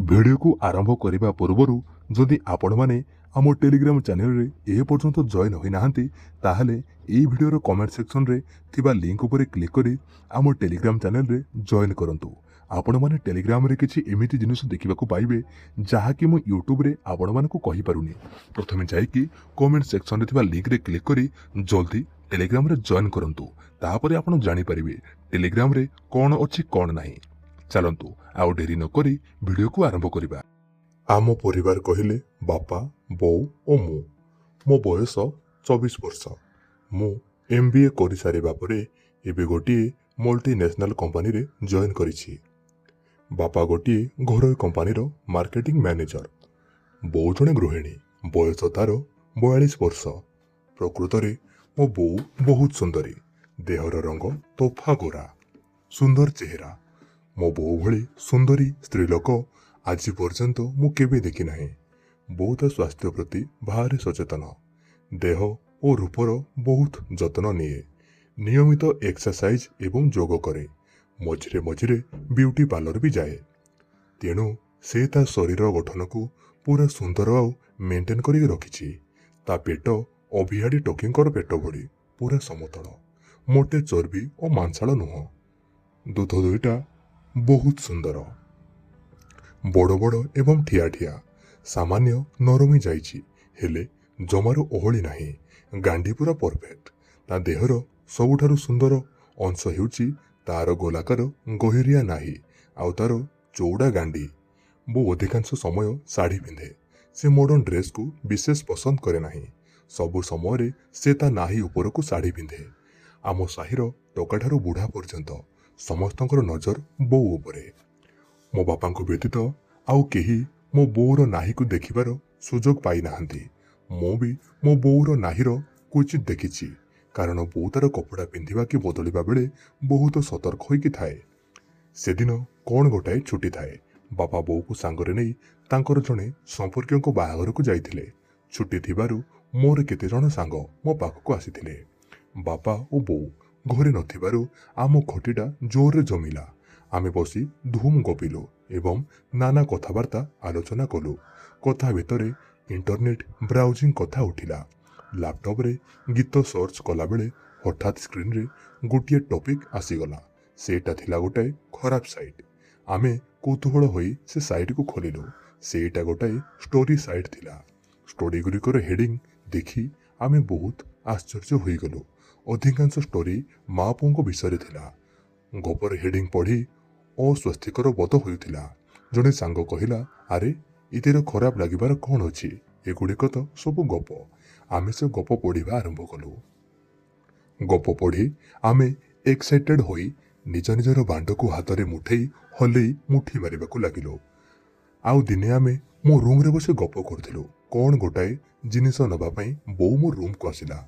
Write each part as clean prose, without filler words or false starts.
Video को आरंभ करने पूर्व जदि आपण मैंने आम टेलीग्राम चैनल रे ए पर्यंत जॉइन होई नाहंती ताहले एई वीडियोर कमेंट सेक्शन रे थिबा लिंक उपरे क्लिक करी आम टेलीग्राम चैनल रे जॉइन करंतु। आपण माने टेलीग्राम रे किछि एमिति जिनिस देखिबाकू पाइबे जहाँकि मु यूट्यूब रे आपण मानकू कहि पारुनी। प्रथमे जाइकि कमेंट सेक्शन रे थिबा लिंक रे क्लिक करी जल्दी टेलीग्राम रे जॉइन करंतु। ताहापरे आपण जानि परिबे टेलीग्राम रे कोन अछि कोन नाही। चलंतु आउ डेरी न करी वीडियो को आरंभ करिबा। आम परिवार कहिले बापा बो ओ मु। मो बयस 24 वर्ष। मु MBA करि सारिबा परे एबे गोटिए मल्टीनेशनल कंपनी रे जॉइन करिछि। बापा गोटिए घरोई कंपनी रो मार्केटिंग मैनेजर। बो जणे गृहिणी। बयस तार 42 वर्ष। प्रकृतरे मो बो बहुत सुंदरी। देहर रंग तोफा गोरा। सुंदर चेहरा। मो बो भली सुंदरी स्त्री लोक आज पर्यंत मु केबे देखि नाही। बो ता स्वास्थ्य प्रति भारी सचेतन। देह और रूपर बहुत जत्न निए। नियमित एक्सरसाइज एवं जोग करे। मझिरे मझिरे ब्यूटी पार्लर भी जाए। तेणु से ता शरीर गठन को पूरा सुंदर आउ मेंटेन करी रखिछि। ता पेट अभिहाड़ी टोकींकर पेट भली पूरा समतल। मोटे चर्बी और मांसाल नुह। दूध दुईटा बहुत सुंदर। बड़ बड़ एवं ठिया ठिया। सामान्य नरमी जाइछि हेले जमारू ओहली नाही। गांडी पूरा परफेक्ट। ता देहर सबुठारु सुंदर अंश हेउछि तार गोलाकार गहिरिया नाही आउ तार चौड़ा गांडी। बो अधिकांश समय साड़ी पिंधे। से मॉडर्न ड्रेस को विशेष पसंद करे नाही। सबु समय से ता नाही ऊपर को साड़ी पिंधे। आम साहिर टोकाठारु बुढ़ा पर्यंत समस्तंकर नजर बो उपरे। मो बापांको व्यतीत आउ केही मो बोर नाही को देखिबार सुजोग पाई नाहंती। मो भी मो बोर नाहीर क्वचित देखिछि कारण बो तार कपड़ा पिंधिबा कि बदलिबा बेले बहुत सतर्क होइकि थाए। सेदिन कौन गोटाए छुट्टी थाए। बापा बो को सांगरे नहीं तांकर जणे संपर्कियों को बाहाघर को जाइथिले। छुट्टी थिबारु मोर केते जण सांग मो पाखको आसिथिले। बापा ओ बो घरे नथिबारु आम खटीटा जोर जमिला। आमे बसी धूम गपिलु एवं नाना कथबार्ता आलोचना कलु। कथा भितरे इंटरनेट ब्राउजिंग कथा उठिला। लैपटॉप रे गीत सर्च कला बेले हठात स्क्रीन रे गोटिए टॉपिक आसीगला। सेटा थिला गोटाए खराब साइट। आमे कौतूहल होई से साइट को खोलिलु। सेटा गोटाए स्टोरी साइट थिला। स्टोरी गुरिकर हेडिंग देखी आमे बहुत आश्चर्य होई गलु। अधिकांश स्टोरी माँ पुओं विषय थिला। गपर हेडिंग पढ़ी अस्वस्थिकर बोध होइथिला। जड़े सांग कहिला अरे इतिर खराब लागिबार कौन अछि एगुड़िक तो सब गप। आमे से गप पढ़िबा आरंभ कलु। गप पढ़ी आमे एक्साइटेड होई निज निजर बांड को हाथ में मुठेई हलेई मुठी मारिबाकू लागिलु। आउ दिने आमे मो रूम रे बसे गप करथिलु। कौन गोटाए जिनिस नबा पई बो मो रूम को आसिला।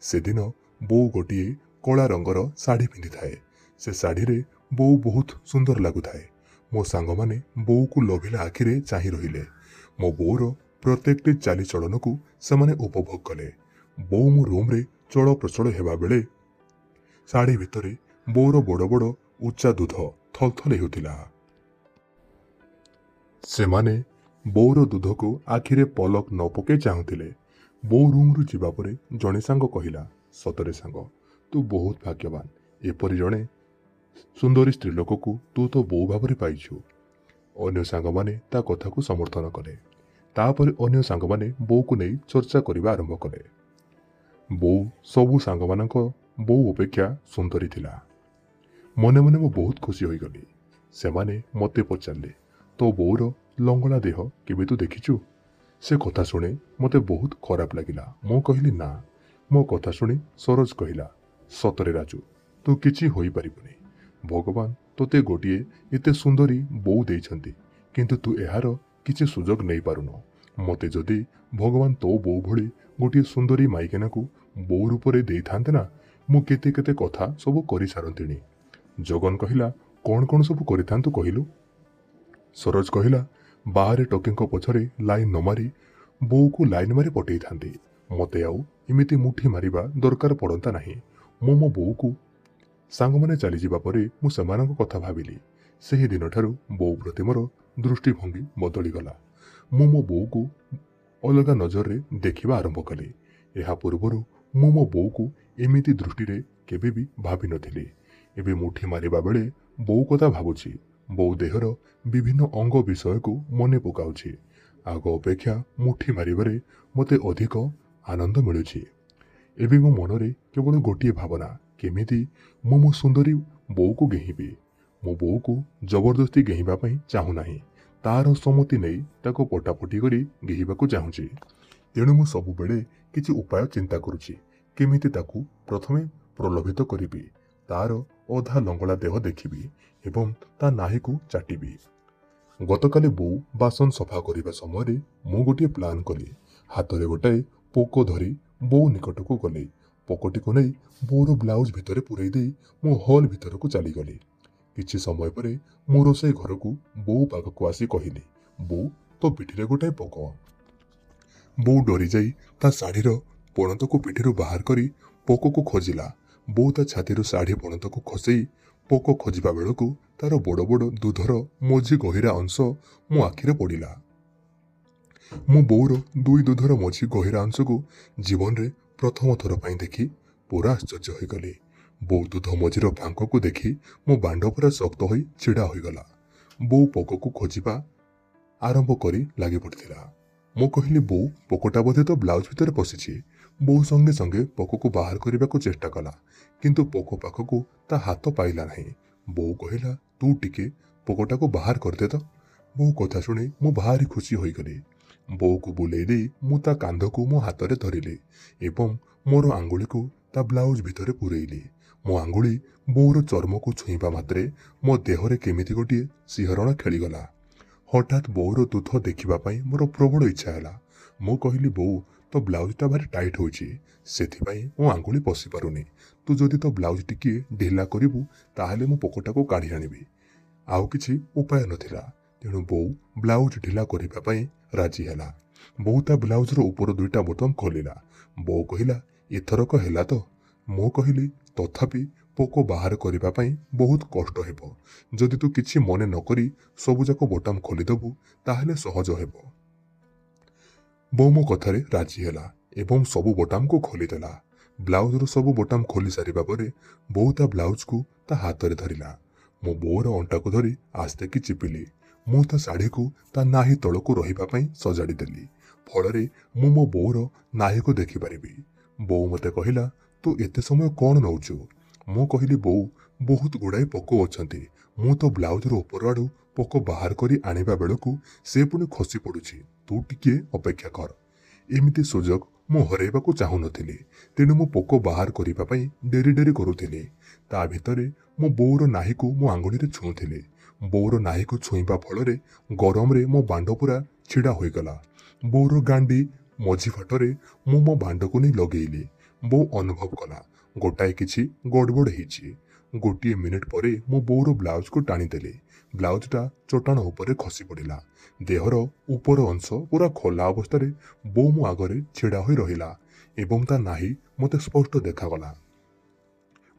सेदिन बो गोटिए कला रंगर साड़ी पिंधि थाए। से साड़ी रे बो बहुत सुंदर लागुथाए। मो सांग माने बो को लोभिला आखिरे चाहि रहिले। मो बोर प्रत्येकटी चाली चलन को सेमाने उपभोग कले। बो मो रूम रे चल प्रचल हेबा बेले साड़ी भितरे बोर बड़ बड़ उच्चा दूध थलथल हेउथिला। सेमाने बोर दूध को आखिरे पलक न पके चाहुथिले। बो रूम रु जिबा परे जणे सांग कहिला सतरे सांग तू बहुत भाग्यवान। एपरि जणे सुंदरी स्त्री लोक को तू तो बो भाव पाइछु। अन्य सांग माने ता कथा को समर्थन कले। तापर अन्य सांग माने बो को नहीं चर्चा करबा आरंभ कले। बो सबु सांग मानक बो अपेक्षा सुंदरी थिला। मने मने मो बहुत खुशी होई गली। सेमाने मते पचारले तो बोर लंगला देह केबे तू देखिछु। से कथा शुणे मते बहुत खराब लागिला। मो कहली ना। मो कथा शुणी सरोज कहिला सतरे राजू तू किछि होई परिबुनी। भगवान तोते गोटिए एते सुंदरी बो देइछंती किंतु तू एहार किछि सुजोग नहीं पारुनो। मते जदि भगवान तो बो भली गोटिए सुंदरी माइकेना को बो रूपरे देई थांते ना मु केते केते कथा सब करि सारंतिनी। जगन कहिला कौन कौन सब करिथांतु कहिलु। सरोज कहिला बाहरे टोकींको पछरे लाइन न मारी बो को लाइन मारी पटई थांती। मते आउ एमिति मुठी मारिबा दरकार पड़ंता नाही। मो बो को सांग माने चली जिबा परे मु सेमानक कथा भाबिली। ସେହି ଦିନଠାରୁ ବୋଉ ପ୍ରତି ମୋର ଦୃଷ୍ଟିଭଙ୍ଗୀ ବଦଳିଗଲା। ମୁଁ ମୋ ବୋଉକୁ ଅଲଗା ନଜରରେ ଦେଖିବା ଆରମ୍ଭ କଲି। ଏହା ପୂର୍ବରୁ ମୁଁ ମୋ ବୋଉକୁ ଏମିତି ଦୃଷ୍ଟିରେ କେବେ ବି ଭାବିନଥିଲି। ଏବେ ମୁଠି ମାରିବା ବେଳେ ବୋଉ କଥା ଭାବୁଛି। ବୋଉ ଦେହର ବିଭିନ୍ନ ଅଙ୍ଗ ବିଷୟକୁ ମନେ ପକାଉଛି। ଆଗ ଅପେକ୍ଷା ମୁଠି ମାରିବାରେ ମୋତେ ଅଧିକ ଆନନ୍ଦ ମିଳୁଛି। ଏବେ ମୋ ମନରେ କେବଳ ଗୋଟିଏ ଭାବନା, କେମିତି ମୁଁ ମୋ ସୁନ୍ଦରୀ ବୋଉକୁ ଘେହିବି। ମୋ ବୋଉକୁ ଜବରଦସ୍ତି ଘେହିବା ପାଇଁ ଚାହୁଁନାହିଁ। ତାର ସମ୍ମତି ନେଇ ତାକୁ ପଟାପଟି କରି ଘେହିବାକୁ ଚାହୁଁଛି। ତେଣୁ ମୁଁ ସବୁବେଳେ କିଛି ଉପାୟ ଚିନ୍ତା କରୁଛି, କେମିତି ତାକୁ ପ୍ରଥମେ ପ୍ରଲୋଭିତ କରିବି, ତାର ଅଧା ଲଙ୍ଗଳା ଦେହ ଦେଖିବି ଏବଂ ତା ନାହିକୁ ଚାଟିବି। ଗତକାଲି ବୋଉ ବାସନ ସଫା କରିବା ସମୟରେ ମୁଁ ଗୋଟିଏ ପ୍ଲାନ୍ କଲି। ହାତରେ ଗୋଟାଏ ପୋକ ଧରି ବୋଉ ନିକଟକୁ ଗଲି। ପୋକଟିକୁ ନେଇ ବୋଉର ବ୍ଲାଉଜ ଭିତରେ ପୂରେଇ ଦେଇ ମୁଁ ହଲ୍ ଭିତରକୁ ଚାଲିଗଲି। କିଛି ସମୟ ପରେ ମୁଁ ରୋଷେଇ ଘରକୁ ବୋଉ ପାଖକୁ ଆସି କହିଲି, ବୋଉ, ତୋ ପିଠିରେ ଗୋଟାଏ ପୋକ। ବୋଉ ଡରିଯାଇ ତା ଶାଢ଼ୀର ପଣତକୁ ପିଠିରୁ ବାହାର କରି ପୋକକୁ ଖୋଜିଲା। ବୋଉ ତା ଛାତିରୁ ଶାଢ଼ୀ ପଣତକୁ ଖସେଇ ପୋକ ଖୋଜିବା ବେଳକୁ ତାର ବଡ଼ ବଡ଼ ଦୁଧର ମଝି ଗହିରା ଅଂଶ ମୋ ଆଖିରେ ପଡ଼ିଲା। ମୁଁ ବୋଉର ଦୁଇ ଦୁଧର ମଝି ଗହିରା ଅଂଶକୁ ଜୀବନରେ ପ୍ରଥମ ଥର ପାଇଁ ଦେଖି ପୁରା ଆଶ୍ଚର୍ଯ୍ୟ ହୋଇଗଲି। ବୋଉ ଦୁଧ ମଝିର ଫାଙ୍କକୁ ଦେଖି ମୋ ବାଣ୍ଡ ପୁରା ଶକ୍ତ ହୋଇ ଛିଡ଼ା ହୋଇଗଲା। ବୋଉ ପୋକକୁ ଖୋଜିବା ଆରମ୍ଭ କରି ଲାଗି ପଡ଼ିଥିଲା। ମୁଁ କହିଲି, ବୋଉ, ପୋକଟା ବୋଧେ ତ ବ୍ଲାଉଜ ଭିତରେ ପଶିଛି। ବୋଉ ସଙ୍ଗେ ସଙ୍ଗେ ପୋକକୁ ବାହାର କରିବାକୁ ଚେଷ୍ଟା କଲା, କିନ୍ତୁ ପୋକ ପାଖକୁ ତା ହାତ ପାଇଲା ନାହିଁ। ବୋଉ କହିଲା, ତୁ ଟିକେ ପୋକଟାକୁ ବାହାର କରିଦେ ତ। ବୋଉ କଥା ଶୁଣି ମୁଁ ଭାରି ଖୁସି ହୋଇଗଲି। ବୋଉକୁ ବୁଲେଇ ଦେଇ ମୁଁ ତା କାନ୍ଧକୁ ମୋ ହାତରେ ଧରିଲି ଏବଂ ମୋର ଆଙ୍ଗୁଳିକୁ ତା ବ୍ଲାଉଜ ଭିତରେ ପୂରେଇଲି। ମୋ ଆଙ୍ଗୁଳି ବୋଉର ଚର୍ମକୁ ଛୁଇଁବା ମାତ୍ରେ ମୋ ଦେହରେ କେମିତି ଗୋଟିଏ ଶିହରଣ ଖେଳିଗଲା। ହଠାତ୍ ବୋଉର ଦୁଧ ଦେଖିବା ପାଇଁ ମୋର ପ୍ରବଳ ଇଚ୍ଛା ହେଲା। ମୁଁ କହିଲି, ବୋଉ, ତୋ ବ୍ଲାଉଜଟା ଭାରି ଟାଇଟ୍ ହୋଇଛି, ସେଥିପାଇଁ ମୋ ଆଙ୍ଗୁଳି ପଶି ପାରୁନି। ତୁ ଯଦି ତୋ ବ୍ଲାଉଜ ଟିକିଏ ଢିଲା କରିବୁ ତାହେଲେ ମୁଁ ପୋକଟାକୁ କାଢ଼ି ଆଣିବି। ଆଉ କିଛି ଉପାୟ ନଥିଲା। ତେଣୁ ବୋଉ ବ୍ଲାଉଜ ଢିଲା କରିବା ପାଇଁ ରାଜି ହେଲା। ବୋଉ ତା ବ୍ଲାଉଜର ଉପର ଦୁଇଟା ବୋତାମ ଖୋଲିଲା। ବୋଉ କହିଲା, ଏଥରକ ହେଲା ତ? ମୁଁ କହିଲି, ତଥାପି ପୋକ ବାହାର କରିବା ପାଇଁ ବହୁତ କଷ୍ଟ ହେବ। ଯଦି ତୁ କିଛି ମନେ ନ କରି ସବୁଯାକ ବୋତାମ ଖୋଲିଦେବୁ ତାହେଲେ ସହଜ ହେବ। ବୋଉ ମୋ କଥାରେ ରାଜି ହେଲା ଏବଂ ସବୁ ବୋତାମକୁ ଖୋଲିଦେଲା। ବ୍ଲାଉଜର ସବୁ ବୋତାମ ଖୋଲି ସାରିବା ପରେ ବୋଉ ତା ବ୍ଲାଉଜକୁ ତା ହାତରେ ଧରିଲା। ମୁଁ ବୋଉର ଅଣ୍ଟାକୁ ଧରି ଆସ୍ତେକି ଚିପିଲି। ମୁଁ ତା ଶାଢ଼ୀକୁ ତା ନାହି ତଳକୁ ରହିବା ପାଇଁ ସଜାଡ଼ି ଦେଲି। ଫଳରେ ମୁଁ ମୋ ବୋଉର ନାହିକୁ ଦେଖିପାରିବି। ବୋଉ ମୋତେ କହିଲା, ତୁ ଏତେ ସମୟ କ'ଣ ନେଉଛୁ? ମୁଁ କହିଲି, ବୋଉ, ବହୁତ ଗୁଡ଼ାଏ ପୋକ ଅଛନ୍ତି। ମୁଁ ତ ବ୍ଲାଉଜର ଉପର ଆଡ଼ୁ ପୋକ ବାହାର କରି ଆଣିବା ବେଳକୁ ସେ ପୁଣି ଖସି ପଡ଼ୁଛି। ତୁ ଟିକିଏ ଅପେକ୍ଷା କର। ଏମିତି ସୁଯୋଗ ମୁଁ ହରାଇବାକୁ ଚାହୁଁନଥିଲି। ତେଣୁ ମୁଁ ପୋକ ବାହାର କରିବା ପାଇଁ ଡେରି ଡେରି କରୁଥିଲି। ତା ଭିତରେ ମୁଁ ବୋଉର ନାହିକୁ ମୋ ଆଙ୍ଗୁଳିରେ ଛୁଉଁଥିଲି। ବୋଉର ନାହିକୁ ଛୁଇଁବା ଫଳରେ ଗରମରେ ମୋ ବାଣ୍ଡ ପୁରା ଛିଡ଼ା ହୋଇଗଲା। ବୋଉର ଗାଣ୍ଡି ମଝି ଫାଟରେ ମୁଁ ମୋ ବାଣ୍ଡକୁ ନେଇ ଲଗେଇଲି। ବୋଉ ଅନୁଭବ କଲା ଗୋଟାଏ କିଛି ଗଡ଼ବଡ଼ ହେଇଛି। ଗୋଟିଏ ମିନିଟ୍ ପରେ ମୁଁ ବୋଉର ବ୍ଲାଉଜକୁ ଟାଣିଦେଲି। ବ୍ଲାଉଜଟା ଚଟାଣ ଉପରେ ଖସି ପଡ଼ିଲା। ଦେହର ଉପର ଅଂଶ ପୁରା ଖୋଲା ଅବସ୍ଥାରେ ବୋଉ ମୋ ଆଗରେ ଛିଡ଼ା ହୋଇ ରହିଲା ଏବଂ ତା ନାହି ମୋତେ ସ୍ପଷ୍ଟ ଦେଖାଗଲା।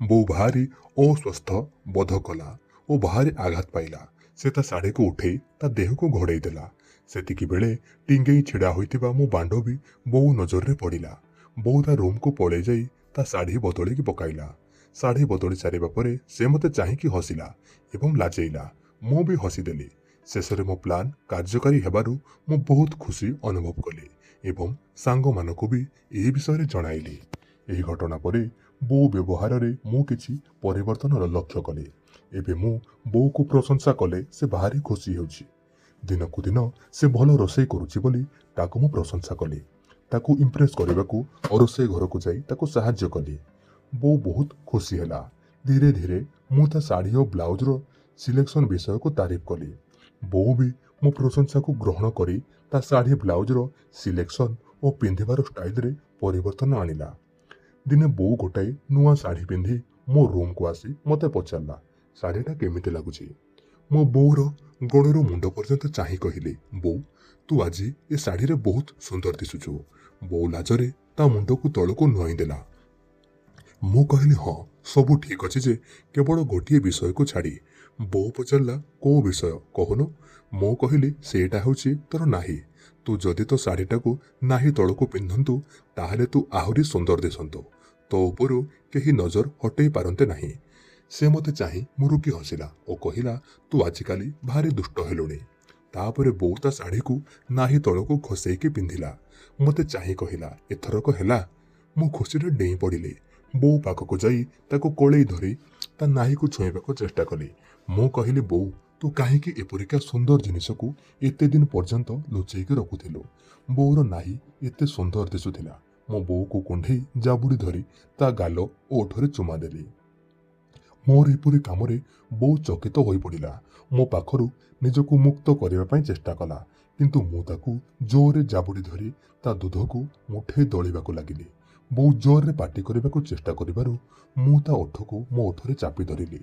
ବୋଉ ଭାରି ଅସ୍ୱସ୍ଥ ବୋଧ କଲା ଓ ଭାରି ଆଘାତ ପାଇଲା। ସେ ତା ଶାଢ଼ୀକୁ ଉଠେଇ ତା ଦେହକୁ ଘୋଡ଼େଇ ଦେଲା। ସେତିକିବେଳେ ଟିଙ୍ଗେଇ ଛିଡ଼ା ହୋଇଥିବା ମୋ ବାଣ୍ଡ ବି ବୋଉ ନଜରରେ ପଡ଼ିଲା। ବୋଉ ତା ରୁମ୍କୁ ପଳେଇ ଯାଇ ତା ଶାଢ଼ୀ ବଦଳିକି ପକାଇଲା। ଶାଢ଼ୀ ବଦଳି ସାରିବା ପରେ ସେ ମୋତେ ଚାହିଁକି ହସିଲା ଏବଂ ଲାଜେଇଲା। ମୁଁ ବି ହସିଦେଲି। ଶେଷରେ ମୋ ପ୍ଲାନ୍ କାର୍ଯ୍ୟକାରୀ ହେବାରୁ ମୁଁ ବହୁତ ଖୁସି ଅନୁଭବ କଲି ଏବଂ ସାଙ୍ଗମାନଙ୍କୁ ବି ଏହି ବିଷୟରେ ଜଣାଇଲି। ଏହି ଘଟଣା ପରେ ବୋଉ ବ୍ୟବହାରରେ ମୁଁ କିଛି ପରିବର୍ତ୍ତନ ଲକ୍ଷ୍ୟ କଲି। ଏବେ ମୁଁ ବୋଉକୁ ପ୍ରଶଂସା କଲେ ସେ ଭାରି ଖୁସି ହେଉଛି। ଦିନକୁ ଦିନ ସେ ଭଲ ରୋଷେଇ କରୁଛି ବୋଲି ତାକୁ ମୁଁ ପ୍ରଶଂସା କଲି। ତାକୁ ଇମ୍ପ୍ରେସ୍ କରିବାକୁ ରୋଷେଇ ଘରକୁ ଯାଇ ତାକୁ ସାହାଯ୍ୟ କଲି। ବୋଉ ବହୁତ ଖୁସି ହେଲା। ଧୀରେ ଧୀରେ ମୁଁ ତା ଶାଢ଼ୀ ଓ ବ୍ଲାଉଜର ସିଲେକ୍ସନ ବିଷୟକୁ ତାରିଫ କଲି। ବୋଉ ବି ମୋ ପ୍ରଶଂସାକୁ ଗ୍ରହଣ କରି ତା ଶାଢ଼ୀ ବ୍ଲାଉଜର ସିଲେକ୍ସନ ଓ ପିନ୍ଧିବାର ଷ୍ଟାଇଲରେ ପରିବର୍ତ୍ତନ ଆଣିଲା। ଦିନେ ବୋଉ ଗୋଟାଏ ନୂଆ ଶାଢ଼ୀ ପିନ୍ଧି ମୋ ରୁମ୍କୁ ଆସି ମୋତେ ପଚାରିଲା, ଶାଢ଼ୀଟା କେମିତି ଲାଗୁଛି? ମୋ ବୋଉର ଗୋଡ଼ରୁ ମୁଣ୍ଡ ପର୍ଯ୍ୟନ୍ତ ଚାହିଁ କହିଲି, ବୋଉ, ତୁ ଆଜି ଏ ଶାଢ଼ୀରେ ବହୁତ ସୁନ୍ଦର ଦିଶୁଛୁ। ବୋଉ ଲାଜରେ ତା ମୁଣ୍ଡକୁ ତଳକୁ ନୁଆଇଁ ଦେଲା। ମୁଁ କହିଲି, ହଁ, ସବୁ ଠିକ୍ ଅଛି ଯେ କେବଳ ଗୋଟିଏ ବିଷୟକୁ ଛାଡ଼ି ବୋଉ ପଚାରିଲା କୋଉ ବିଷୟ କହୁନୁ। ମୁଁ କହିଲି ସେଇଟା ହେଉଛି ତୋର ନାହିଁ। ତୁ ଯଦି ତୋ ଶାଢ଼ୀଟାକୁ ନାହିଁ ତଳକୁ ପିନ୍ଧନ୍ତୁ ତାହେଲେ ତୁ ଆହୁରି ସୁନ୍ଦର ଦିଶନ୍ତୁ। ତୋ ଉପରୁ କେହି ନଜର ହଟେଇ ପାରନ୍ତେ ନାହିଁ। ସେ ମୋତେ ଚାହିଁ ମୁରୁକି ହସିଲା ଓ କହିଲା ତୁ ଆଜିକାଲି ଭାରି ଦୁଷ୍ଟ ହେଲୁଣି। ତାପରେ ବୋଉ ତା ଶାଢ଼ୀକୁ ନାହିଁ ତଳକୁ ଖସେଇକି ପିନ୍ଧିଲା। ମୋତେ ଚାହିଁ କହିଲା ଏଥରକ ହେଲା। ମୁଁ ଖୁସିରେ ଡେଇଁ ପଡ଼ିଲି। ବୋଉ ପାଖକୁ ଯାଇ ତାକୁ କୋଳେଇ ଧରି ତା ନାହିକୁ ଛୁଇଁବାକୁ ଚେଷ୍ଟା କଲି। ମୁଁ କହିଲି ବୋଉ ତୁ କାହିଁକି ଏପରିକା ସୁନ୍ଦର ଜିନିଷକୁ ଏତେ ଦିନ ପର୍ଯ୍ୟନ୍ତ ଲୁଚେଇକି ରଖୁଥିଲୁ। ବୋଉର ନାହିଁ ଏତେ ସୁନ୍ଦର ଦିଶୁଥିଲା। ମୋ ବୋଉକୁ କୁଣ୍ଢେଇ ଜାବୁଡ଼ି ଧରି ତା ଗାଲ ଓ ଓଠରେ ଚୁମା ଦେଲି। ମୋର ଏପରି କାମରେ ବୋଉ ଚକିତ ହୋଇପଡ଼ିଲା। ମୋ ପାଖରୁ ନିଜକୁ ମୁକ୍ତ କରିବା ପାଇଁ ଚେଷ୍ଟା କଲା, କିନ୍ତୁ ମୁଁ ତାକୁ ଜୋରରେ ଜାବୁଡ଼ି ଧରି ତା ଦୁଧକୁ ମୁଠେଇ ଦଳିବାକୁ ଲାଗିଲି। ବୋଉ ଜୋରରେ ପାଟି କରିବାକୁ ଚେଷ୍ଟା କରିବାରୁ ମୁଁ ତା ଓଠକୁ ମୋ ଓଠରେ ଚାପି ଧରିଲି।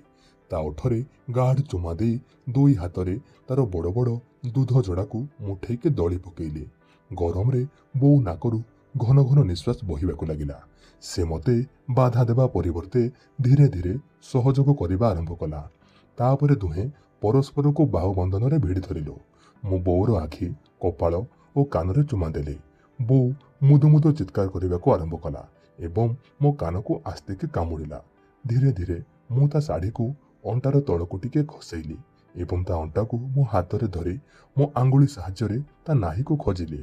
ତା ଓଠରେ ଗାଢ଼ ଚୁମା ଦେଇ ଦୁଇ ହାତରେ ତାର ବଡ଼ ବଡ଼ ଦୁଧ ଜଡ଼ାକୁ ମୁଠେଇକି ଦଳି ପକେଇଲି। ଗରମରେ ବୋଉ ନାକରୁ ଘନ ଘନ ନିଶ୍ୱାସ ବହିବାକୁ ଲାଗିଲା। ସେ ମୋତେ ବାଧା ଦେବା ପରିବର୍ତ୍ତେ ଧୀରେ ଧୀରେ ସହଯୋଗ କରିବା ଆରମ୍ଭ କଲା। ତାପରେ ଦୁହେଁ ପରସ୍ପରକୁ ବାହୁବନ୍ଧନରେ ଭିଡ଼ି ଧରିଲୁ। ମୁଁ ବୋଉର ଆଖି, କପାଳ ଓ କାନରେ ଚୁମା ଦେଲି। ବୋଉ ମୁଦୁ ମୁଦୁ ଚିତ୍କାର କରିବାକୁ ଆରମ୍ଭ କଲା ଏବଂ ମୋ କାନକୁ ଆସ୍ତିକି କାମୁଡ଼ିଲା। ଧୀରେ ଧୀରେ ମୁଁ ତା ଶାଢ଼ୀକୁ ଅଣ୍ଟାର ତଳକୁ ଟିକେ ଖସେଇଲି ଏବଂ ତା ଅଣ୍ଟାକୁ ମୋ ହାତରେ ଧରି ମୋ ଆଙ୍ଗୁଳି ସାହାଯ୍ୟରେ ତା ନାହିକୁ ଖୋଜିଲି।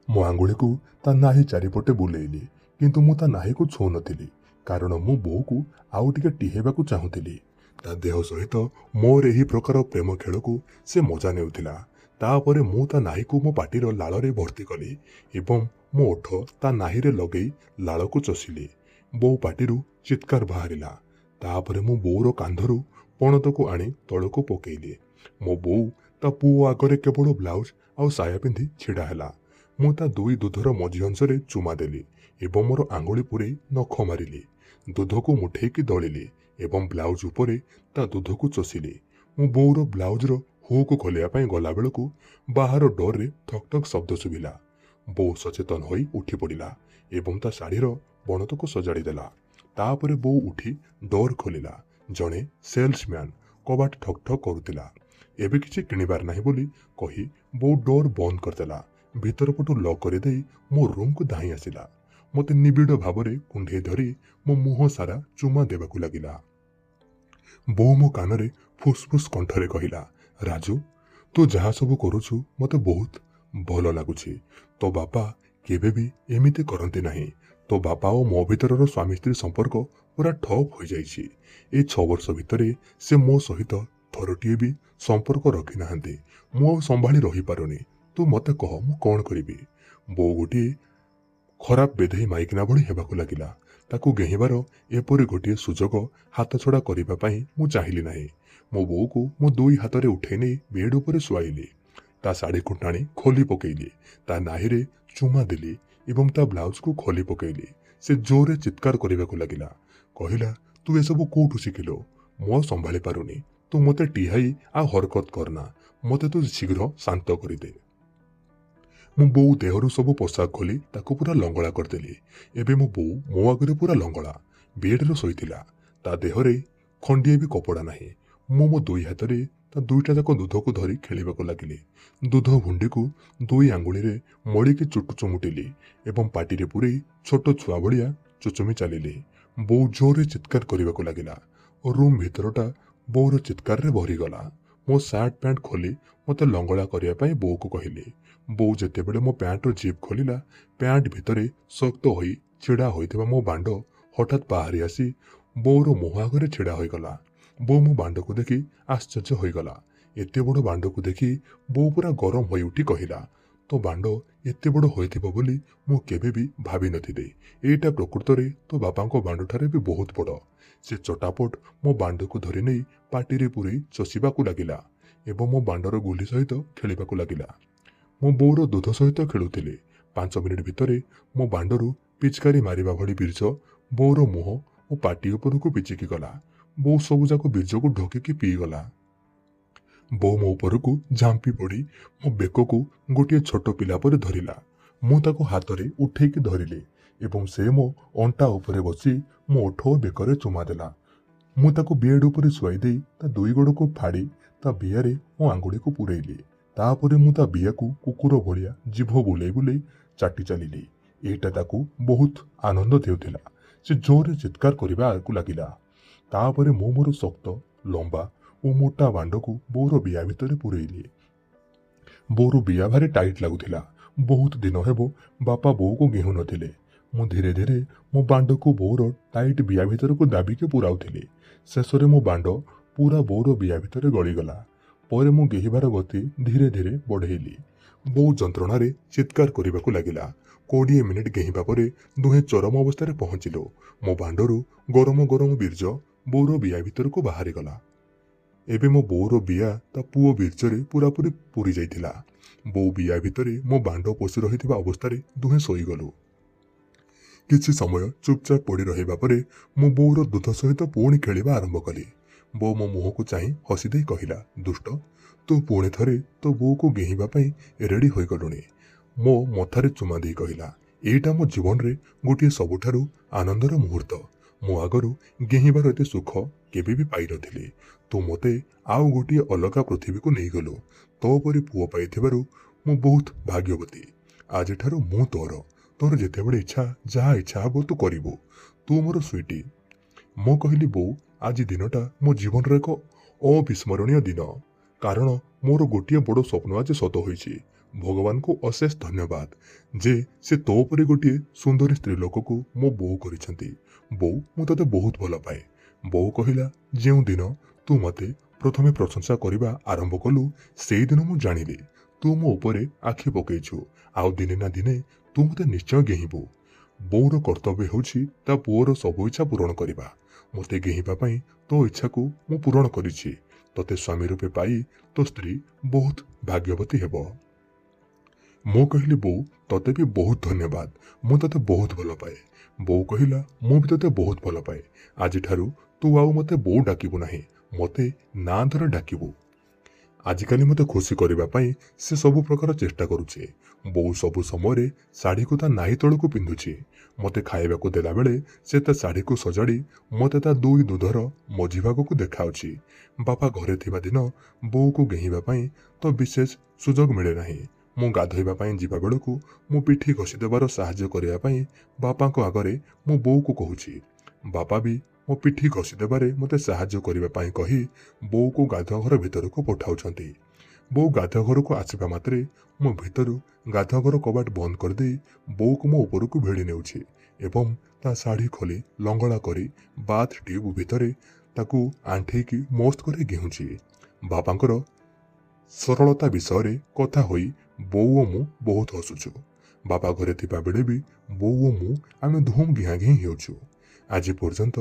ମୋ ଆଙ୍ଗୁଳିକୁ ତା ନାହି ଚାରିପଟେ ବୁଲେଇଲି, କିନ୍ତୁ ମୁଁ ତା ନାହିକୁ ଛୁଉଁନଥିଲି, କାରଣ ମୁଁ ବୋଉକୁ ଆଉ ଟିକେ ଟିହେଇବାକୁ ଚାହୁଁଥିଲି। ତା ଦେହ ସହିତ ମୋର ଏହି ପ୍ରକାର ପ୍ରେମ ଖେଳକୁ ସେ ମଜା ନେଉଥିଲା। ତାପରେ ମୁଁ ତା ନାହିକୁ ମୋ ପାଟିର ଲାଳରେ ଭର୍ତ୍ତି କଲି ଏବଂ ମୋ ଓଠ ତା ନାହିରେ ଲଗେଇ ଲାଳକୁ ଚଷିଲି। ବୋଉ ପାଟିରୁ ଚିତ୍କାର ବାହାରିଲା। ତାପରେ ମୁଁ ବୋଉର କାନ୍ଧରୁ ପଣତକୁ ଆଣି ତଳକୁ ପକେଇଲି। ମୋ ବୋଉ ତା ପୁଅ ଆଗରେ କେବଳ ବ୍ଲାଉଜ ଆଉ ସାୟା ପିନ୍ଧି ଛିଡ଼ା ହେଲା। ମୁଁ ତା ଦୁଇ ଦୁଧର ମଝି ଅଂଶରେ ଚୁମା ଦେଲି ଏବଂ ମୋର ଆଙ୍ଗୁଳି ପୂରେଇ ନଖ ମାରିଲି। ଦୁଧକୁ ମୁଠେଇକି ଦଳିଲି ଏବଂ ବ୍ଲାଉଜ ଉପରେ ତା ଦୁଧକୁ ଚଷିଲି। ମୁଁ ବୋଉର ବ୍ଲାଉଜର ହୁକ୍ ଖୋଲିବା ପାଇଁ ଗଲାବେଳକୁ ବାହାର ଡୋରରେ ଠକ୍ ଠକ୍ ଶବ୍ଦ ଶୁଭିଲା। ବୋଉ ସଚେତନ ହୋଇ ଉଠି ପଡ଼ିଲା ଏବଂ ତା ଶାଢ଼ୀର ବଣତକୁ ସଜାଡ଼ି ଦେଲା। ତାପରେ ବୋଉ ଉଠି ଡୋର ଖୋଲିଲା। ଜଣେ ସେଲ୍ସମ୍ୟାନ୍ କବାଟ ଠକ୍ ଠକ୍ କରୁଥିଲା। ଏବେ କିଛି କିଣିବାର ନାହିଁ ବୋଲି କହି ବୋଉ ଡୋର ବନ୍ଦ କରିଦେଲା। ଭିତର ପଟୁ ଲକ୍ କରିଦେଇ ମୋ ରୁମ୍କୁ ଧାଇଁ ଆସିଲା। ମୋତେ ନିବିଡ଼ ଭାବରେ କୁଣ୍ଢେଇ ଧରି ମୋ ମୁହଁ ସାରା ଚୁମା ଦେବାକୁ ଲାଗିଲା। ବୋଉ ମୋ କାନରେ ଫୁସ୍ଫୁସ୍ କଣ୍ଠରେ କହିଲା, ରାଜୁ ତୁ ଯାହା ସବୁ କରୁଛୁ ମୋତେ ବହୁତ ଭଲ ଲାଗୁଛି। ତୋ ବାପା କେବେ ବି ଏମିତି କରନ୍ତି ନାହିଁ। ତୋ ବାପା ଓ ମୋ ଭିତରର ସ୍ୱାମୀ ସ୍ତ୍ରୀ ସମ୍ପର୍କ ପୁରା ଠପ୍ ହୋଇଯାଇଛି। ଏ 6 ବର୍ଷ ଭିତରେ ସେ ମୋ ସହିତ ଥରଟିଏ ବି ସମ୍ପର୍କ ରଖିନାହାନ୍ତି। ମୁଁ ଆଉ ସମ୍ଭାଳି ରହିପାରୁନି। ତୁ ମୋତେ କହ ମୁଁ କ'ଣ କରିବି। ବୋଉ ଗୋଟିଏ ଖରାପ ବେଧେଇ ମାଇକିନା ଭଳି ହେବାକୁ ଲାଗିଲା। ତାକୁ ଗେହିବାର ଏପରି ଗୋଟିଏ ସୁଯୋଗ ହାତଛଡ଼ା କରିବା ପାଇଁ ମୁଁ ଚାହିଁଲି ନାହିଁ। ମୋ ବୋଉକୁ ମୋ ଦୁଇ ହାତରେ ଉଠେଇ ନେଇ ବେଡ୍ ଉପରେ ଶୁଆଇଲି। ତା ଶାଢ଼ୀକୁ ଟାଣି ଖୋଲି ପକେଇଲି। ତା ନାହିରେ ଚୁମା ଦେଲି ଏବଂ ତା ବ୍ଲାଉଜକୁ ଖୋଲି ପକେଇଲି। ସେ ଜୋରରେ ଚିତ୍କାର କରିବାକୁ ଲାଗିଲା। କହିଲା ତୁ ଏସବୁ କୋଉଠୁ ଶିଖିଲୁ? ମୁଁ ଆଉ ସମ୍ଭାଳି ପାରୁନି। ତୁ ମୋତେ ଟିହାଇ ଆଉ ହରକତ କରନା। ମୋତେ ତୁ ଶୀଘ୍ର ଶାନ୍ତ କରିଦେ। ମୁଁ ବୋଉ ଦେହରୁ ସବୁ ପୋଷାକ ଖୋଲି ତାକୁ ପୁରା ଲଙ୍ଗଳା କରିଦେଲି। ଏବେ ମୋ ବୋଉ ମୋ ଆଗରେ ପୁରା ଲଙ୍ଗଳା ବେଡ୍ରେ ଶୋଇଥିଲା। ତା ଦେହରେ ଖଣ୍ଡିଏ ବି କପଡ଼ା ନାହିଁ। ମୁଁ ମୋ ଦୁଇ ହାତରେ ତା ଦୁଇଟା ଯାକ ଦୁଧକୁ ଧରି ଖେଳିବାକୁ ଲାଗିଲି। ଦୁଧ ଭୁଣ୍ଡିକୁ ଦୁଇ ଆଙ୍ଗୁଳିରେ ମଳିକି ଚୁମୁଟିଲି ଏବଂ ପାଟିରେ ପୂରେଇ ଛୋଟ ଛୁଆ ଭଳିଆ ଚୁଚୁମି ଚାଲିଲି। ବୋଉ ଜୋରରେ ଚିତ୍କାର କରିବାକୁ ଲାଗିଲା। ରୁମ୍ ଭିତରଟା ବୋଉର ଚିତ୍କାରରେ ଭରିଗଲା। ମୋ ସାର୍ଟ ପ୍ୟାଣ୍ଟ ଖୋଲି ମୋତେ ଲଙ୍ଗଳା କରିବା ପାଇଁ ବୋଉକୁ କହିଲି। ବୋଉ ଯେତେବେଳେ ମୋ ପ୍ୟାଣ୍ଟର ଜିପ୍ ଖୋଲିଲା, ପ୍ୟାଣ୍ଟ ଭିତରେ ଶକ୍ତ ହୋଇ ଛିଡ଼ା ହୋଇଥିବା ମୋ ବାଣ୍ଡ ହଠାତ୍ ବାହାରି ଆସି ବୋଉର ମୁହଁ ଆଗରେ ଛିଡ଼ା ହୋଇଗଲା। ବୋଉ ମୋ ବାଣ୍ଡକୁ ଦେଖି ଆଶ୍ଚର୍ଯ୍ୟ ହୋଇଗଲା। ଏତେ ବଡ଼ ବାଣ୍ଡକୁ ଦେଖି ବୋଉ ପୁରା ଗରମ ହୋଇ ଉଠି କହିଲା, ତୋ ବାଣ୍ଡ ଏତେ ବଡ଼ ହୋଇଥିବ ବୋଲି ମୁଁ କେବେ ବି ଭାବିନଥିଲି। ଏଇଟା ପ୍ରକୃତରେ ତୋ ବାପାଙ୍କ ବାଣ୍ଡଠାରୁ ବି ବହୁତ ବଡ଼। ସେ ଚଟାପଟ ମୋ ବାଣ୍ଡକୁ ଧରି ନେଇ ପାଟିରେ ପୂରେଇ ଚଷିବାକୁ ଲାଗିଲା ଏବଂ ମୋ ବାଣ୍ଡର ଗୁଲି ସହିତ ଖେଳିବାକୁ ଲାଗିଲା। ମୋ ବୋଉର ଦୁଧ ସହିତ ଖେଳୁଥିଲି। 5 ମିନିଟ୍ ଭିତରେ ମୋ ବାଣ୍ଡରୁ ପିଚକାରୀ ମାରିବା ଭଳି ବୀର୍ଯ୍ୟ ବୋଉର ମୁହଁ ଓ ପାଟି ଉପରକୁ ପିଚିକି ଗଲା। ବୋଉ ସବୁଯାକ ବୀର୍ଯ୍ୟକୁ ଢୋକିକି ପିଇଗଲା। ବୋଉ ମୋ ଉପରକୁ ଝାମ୍ପି ପଡ଼ି ମୋ ବେକକୁ ଗୋଟିଏ ଛୋଟ ପିଲା ପରି ଧରିଲା। ମୁଁ ତାକୁ ହାତରେ ଉଠେଇକି ଧରିଲି ଏବଂ ସେ ମୋ ଅଣ୍ଟା ଉପରେ ବସି ମୋ ଓଠ ଓ ବେକରେ ଚୁମା ଦେଲା। ମୁଁ ତାକୁ ବେଡ୍ ଉପରେ ଶୁଆଇ ଦେଇ ତା ଦୁଇ ଗୋଡ଼କୁ ଫାଡ଼ି ତା ବିଆରେ ମୋ ଆଙ୍ଗୁଳିକୁ ପୂରେଇଲି। ତାପରେ ମୁଁ ତା ବିଆକୁ କୁକୁର ଭଳିଆ ଜିଭ ବୁଲେଇ ବୁଲେଇ ଚାଟି ଚାଲିଲି। ଏଇଟା ତାକୁ ବହୁତ ଆନନ୍ଦ ଦେଉଥିଲା। ସେ ଜୋରରେ ଚିତ୍କାର କରିବାକୁ ଲାଗିଲା। ତାପରେ ମୁଁ ମୋର ଶକ୍ତ, ଲମ୍ବା ଓ ମୋଟା ବାଣ୍ଡକୁ ବୋଉର ବିଆ ଭିତରେ ପୂରେଇଲି। ବୋଉର ବିଆ ଭାରି ଟାଇଟ୍ ଲାଗୁଥିଲା। ବହୁତ ଦିନ ହେବ ବାପା ବୋଉକୁ ଘେଣୁ ନଥିଲେ। ମୁଁ ଧୀରେ ଧୀରେ ମୋ ବାଣ୍ଡକୁ ବୋଉର ଟାଇଟ୍ ବିଆ ଭିତରକୁ ଦାବିକି ପୁରାଉଥିଲି। ଶେଷରେ ମୋ ବାଣ୍ଡ ପୁରା ବୋଉର ବିଆ ଭିତରେ ଗଳିଗଲା। ପରେ ମୁଁ ଗେହିବାର ଗତି ଧୀରେ ଧୀରେ ବଢ଼େଇଲି। ବୋଉ ଯନ୍ତ୍ରଣାରେ ଚିତ୍କାର କରିବାକୁ ଲାଗିଲା। 20 ମିନିଟ୍ ଗେହିବା ପରେ ଦୁହେଁ ଚରମ ଅବସ୍ଥାରେ ପହଞ୍ଚିଲୁ। ମୋ ବାଣ୍ଡରୁ ଗରମ ଗରମ ବୀର୍ଯ୍ୟ ବୋଉର ବିଆ ଭିତରକୁ ବାହାରିଗଲା। ଏବେ ମୋ ବୋଉର ବିଆ ତା ପୁଅ ବୀର୍ଯ୍ୟରେ ପୁରାପୁରି ପୂରି ଯାଇଥିଲା। ବୋଉ ବିଆ ଭିତରେ ମୋ ବାଣ୍ଡ ପଶି ରହିଥିବା ଅବସ୍ଥାରେ ଦୁହେଁ ଶୋଇଗଲୁ। କିଛି ସମୟ ଚୁପଚାପ ପଡ଼ି ରହିବା ପରେ ମୁଁ ବୋଉର ଦୁଧ ସହିତ ପୁଣି ଖେଳିବା ଆରମ୍ଭ କଲି। ବୋଉ ମୋ ମୁହଁକୁ ଚାହିଁ ହସି ଦେଇ କହିଲା, ଦୁଷ୍ଟ, ତୁ ପୁଣି ଥରେ ତୋ ବୋଉକୁ ଗେହିବା ପାଇଁ ରେଡି ହୋଇଗଲୁଣି। ମୋ ମଥାରେ ଚୁମା ଦେଇ କହିଲା, ଏଇଟା ମୋ ଜୀବନରେ ଗୋଟିଏ ସବୁଠାରୁ ଆନନ୍ଦର ମୁହୂର୍ତ୍ତ। ମୋ ଆଗରୁ ଗେହିବାର ଏତେ ସୁଖ କେବେ ବି ପାଇନଥିଲି। ତୁ ମୋତେ ଆଉ ଗୋଟିଏ ଅଲଗା ପୃଥିବୀକୁ ନେଇଗଲୁ। ତୋ ପରି ପୁଅ ପାଇଥିବାରୁ ମୁଁ ବହୁତ ଭାଗ୍ୟବତୀ। ଆଜିଠାରୁ ମୁଁ ତୋର ଯେତେବେଳେ ଇଚ୍ଛା ଯାହା ଇଚ୍ଛା ହେବ ତୁ କରିବୁ। ତୁ ମୋର ସୁଇଟି। ମୁଁ କହିଲି, ବୋଉ, ଆଜି ଦିନଟା ମୋ ଜୀବନର ଏକ ଅବିସ୍ମରଣୀୟ ଦିନ। କାରଣ ମୋର ଗୋଟିଏ ବଡ଼ ସ୍ୱପ୍ନ ଆଜି ସତ ହୋଇଛି। ଭଗବାନଙ୍କୁ ଅଶେଷ ଧନ୍ୟବାଦ ଯେ ସେ ତୋ ପରି ଗୋଟିଏ ସୁନ୍ଦରୀ ସ୍ତ୍ରୀ ଲୋକକୁ ମୋ ବୋଉ କରିଛନ୍ତି। ବୋଉ, ମୁଁ ତୋତେ ବହୁତ ଭଲ ପାଏ। ବୋଉ କହିଲା, ଯେଉଁଦିନ ତୁ ମୋତେ ପ୍ରଥମେ ପ୍ରଶଂସା କରିବା ଆରମ୍ଭ କଲୁ ସେଇଦିନ ମୁଁ ଜାଣିଲି ତୁ ମୋ ଉପରେ ଆଖି ପକେଇଛୁ। ଆଉ ଦିନେ ନା ଦିନେ ତୁ ମୋତେ ନିଶ୍ଚୟ ଗେହିବୁ। ବୋଉର କର୍ତ୍ତବ୍ୟ ହେଉଛି ତା ପୁଅର ସବୁ ଇଚ୍ଛା ପୂରଣ କରିବା। ମୋତେ ଗେହିବା ପାଇଁ ତୋ ଇଚ୍ଛାକୁ ମୁଁ ପୂରଣ କରିଛି। ତୋତେ ସ୍ୱାମୀ ରୂପେ ପାଇ ତୋ ସ୍ତ୍ରୀ ବହୁତ ଭାଗ୍ୟବତୀ ହେବ। ମୁଁ କହିଲି, ବୋଉ, ତୋତେ ବି ବହୁତ ଧନ୍ୟବାଦ। ମୁଁ ତୋତେ ବହୁତ ଭଲ ପାଏ। ବୋଉ କହିଲା, ମୁଁ ବି ତୋତେ ବହୁତ ଭଲ ପାଏ। ଆଜିଠାରୁ ତୁ ଆଉ ମୋତେ ବୋଉ ଡାକିବୁ ନାହିଁ, ମୋତେ ନାଁ ଧରି ଡାକିବୁ। ଆଜିକାଲି ମୋତେ ଖୁସି କରିବା ପାଇଁ ସେ ସବୁ ପ୍ରକାର ଚେଷ୍ଟା କରୁଛି। ବୋଉ ସବୁ ସମୟରେ ଶାଢ଼ୀକୁ ତା ନାହି ତଳକୁ ପିନ୍ଧୁଛି। ମୋତେ ଖାଇବାକୁ ଦେଲାବେଳେ ସେ ତା ଶାଢ଼ୀକୁ ସଜାଡ଼ି ମୋତେ ତା ଦୁଇ ଦୁଧର ମଝି ଭାଗକୁ ଦେଖାଉଛି। ବାପା ଘରେ ଥିବା ଦିନ ବୋଉକୁ ଗେହିବା ପାଇଁ ତ ବିଶେଷ ସୁଯୋଗ ମିଳେ ନାହିଁ। ମୁଁ ଗାଧୋଇବା ପାଇଁ ଯିବା ବେଳକୁ ମୁଁ ପିଠି ଘଷି ଦେବାର ସାହାଯ୍ୟ କରିବା ପାଇଁ ବାପାଙ୍କ ଆଗରେ ମୁଁ ବୋଉକୁ କହୁଛି। ବାପା ବି ମୋ ପିଠି ଘଷି ଦେବାରେ ମୋତେ ସାହାଯ୍ୟ କରିବା ପାଇଁ କହି ବୋଉକୁ ଗାଧୁଆଘର ଭିତରକୁ ପଠାଉଛନ୍ତି। ବୋଉ ଗାଧୁଆଘରକୁ ଆସିବା ମାତ୍ରେ ମୁଁ ଭିତରୁ ଗାଧୁଆଘର କବାଟ ବନ୍ଦ କରିଦେଇ ବୋଉକୁ ମୋ ଉପରକୁ ଭିଡ଼ି ନେଉଛି ଏବଂ ତା ଶାଢ଼ୀ ଖୋଲି ଲଙ୍ଗଳା କରି ବାଥ୍ ଟ୍ୟୁବ୍ ଭିତରେ ତାକୁ ଆଣ୍ଠେଇକି ମସ୍ତ କରି ଗେହୁଁଛି। ବାପାଙ୍କର ସରଳତା ବିଷୟରେ କଥା ହୋଇ ବୋଉ ଓ ମୁଁ ବହୁତ ହସୁଛୁ। ବାପା ଘରେ ଥିବା ବେଳେ ବି ବୋଉ ଓ ମୁଁ ଆମେ ଧୁମ୍ ଘିଆଁ ଘିଁ ହେଉଛୁ। ଆଜି ପର୍ଯ୍ୟନ୍ତ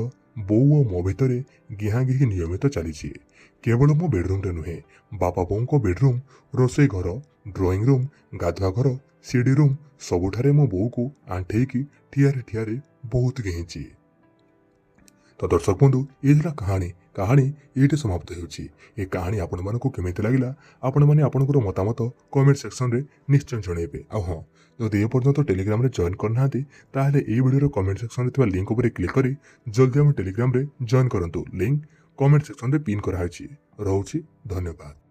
ବୋଉ ଓ ମୋ ଭିତରେ ଘିଆଁ ଘିଁ ନିୟମିତ ଚାଲିଛି। କେବଳ ମୋ ବେଡରୁମ୍ରେ ନୁହେଁ, ବାପା ବୋଉଙ୍କ ବେଡରୁମ୍, ରୋଷେଇ ଘର, ଡ୍ରଇଂ ରୁମ୍, ଗାଧୁଆ ଘର, ସିଡି ରୁମ୍ ସବୁଠାରେ ମୋ ବୋଉକୁ ଆଣ୍ଠେଇକି ଠିଆରେ ବହୁତ ଘେହିଁଛି। ତ ଦର୍ଶକ ବନ୍ଧୁ, ଏ ଥିଲା କାହାଣୀ ଏଇଠି ସମାପ୍ତ ହେଉଛି। ଏ କାହାଣୀ ଆପଣମାନଙ୍କୁ କେମିତି ଲାଗିଲା ଆପଣମାନେ ଆପଣଙ୍କର ମତାମତ କମେଣ୍ଟ ସେକ୍ସନରେ ନିଶ୍ଚୟ ଜଣାଇବେ। ଆଉ ହଁ, ଯଦି ଏପର୍ଯ୍ୟନ୍ତ ଟେଲିଗ୍ରାମରେ ଜଏନ୍ କରିନାହାନ୍ତି ତାହେଲେ ଏହି ଭିଡ଼ିଓର କମେଣ୍ଟ ସେକ୍ସନରେ ଥିବା ଲିଙ୍କ ଉପରେ କ୍ଲିକ୍ କରି ଜଲ୍ଦି ଆମ ଟେଲିଗ୍ରାମରେ ଜଏନ୍ କରନ୍ତୁ। ଲିଙ୍କ କମେଣ୍ଟ ସେକ୍ସନରେ ପିନ୍ କରାହେଇଛି। ରହୁଛି, ଧନ୍ୟବାଦ।